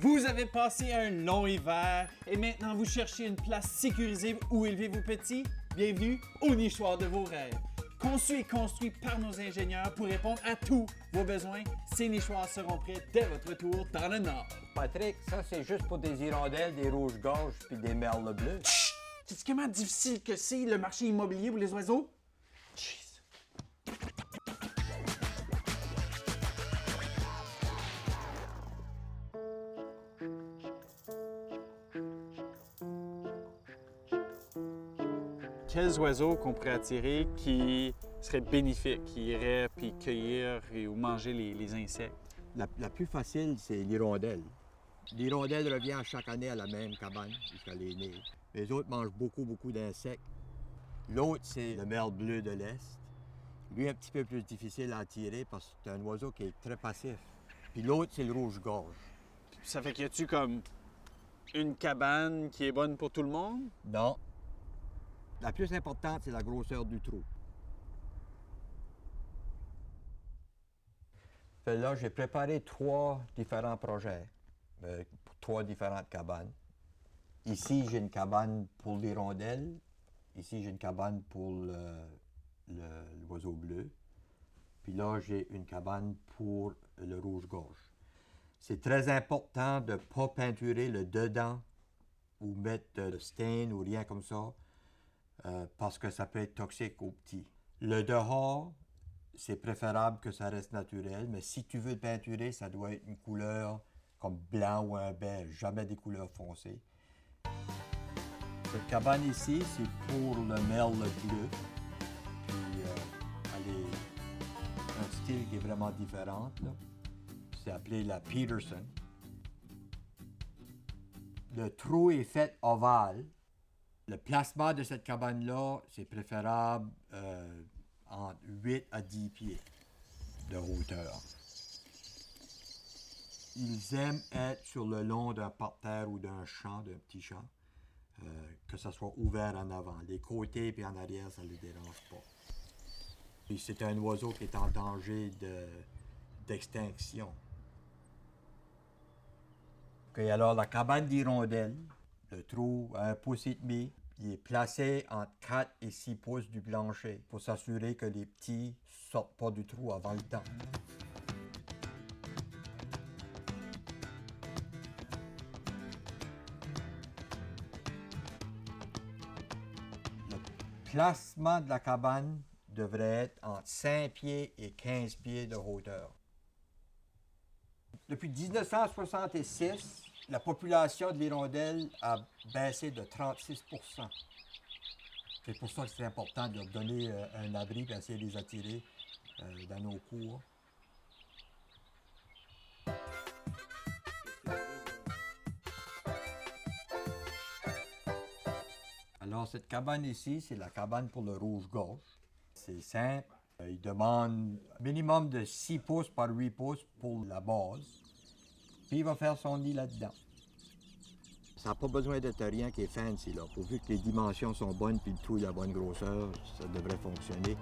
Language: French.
Vous avez passé un long hiver et maintenant vous cherchez une place sécurisée où élever vos petits? Bienvenue au nichoir de vos rêves. Conçu et construit par nos ingénieurs pour répondre à tous vos besoins, ces nichoirs seront prêts dès votre retour dans le Nord. Patrick, ça c'est juste pour des hirondelles, des rouges-gorges puis des merles bleus. Chut! Sais-tu comment difficile que c'est le marché immobilier pour les oiseaux? Jeez. Quels oiseaux qu'on pourrait attirer qui seraient bénéfiques, qui iraient puis cueillir ou manger les insectes? La plus facile, c'est l'hirondelle. L'hirondelle revient chaque année à la même cabane jusqu'à est née. Les autres mangent beaucoup d'insectes. L'autre, c'est le merle bleu de l'Est. Lui, un petit peu plus difficile à attirer parce que c'est un oiseau qui est très passif. Puis l'autre, c'est le rouge-gorge. Ça fait qu'il y a-tu comme une cabane qui est bonne pour tout le monde? Non. La plus importante, c'est la grosseur du trou. Fait là, j'ai préparé 3 différents projets, pour 3 différentes cabanes. Ici, j'ai une cabane pour l'hirondelle. Ici, j'ai une cabane pour l'oiseau bleu. Puis là, j'ai une cabane pour le rouge-gorge. C'est très important de ne pas peinturer le dedans ou mettre de stain ou rien comme ça. Parce que ça peut être toxique aux petits. Le dehors, c'est préférable que ça reste naturel, mais si tu veux le peinturer, ça doit être une couleur comme blanc ou un beige, jamais des couleurs foncées. Cette cabane ici, c'est pour le merle bleu. Puis, elle est un style qui est vraiment différent. C'est appelé la Peterson. Le trou est fait ovale. Le placement de cette cabane-là, c'est préférable entre 8 à 10 pieds de hauteur. Ils aiment être sur le long d'un parterre ou d'un champ, d'un petit champ, que ça soit ouvert en avant. Les côtés et en arrière, ça ne les dérange pas. Et c'est un oiseau qui est en danger d'extinction. Okay, alors, la cabane d'hirondelle, le trou à 1,5 pouce, il est placé entre 4 et 6 pouces du plancher pour s'assurer que les petits ne sortent pas du trou avant le temps. Le placement de la cabane devrait être entre 5 pieds et 15 pieds de hauteur. Depuis 1966, la population de l'hirondelle a baissé de 36 %. C'est pour ça que c'est important de leur donner un abri et essayer de les attirer dans nos cours. Alors, cette cabane ici, c'est la cabane pour le rouge-gorge. C'est simple. Il demande un minimum de 6 pouces par 8 pouces pour la base. Puis il va faire son nid là-dedans. Ça n'a pas besoin d'être rien qui est fancy, là. Pourvu que les dimensions sont bonnes puis le trou est de la bonne grosseur, ça devrait fonctionner.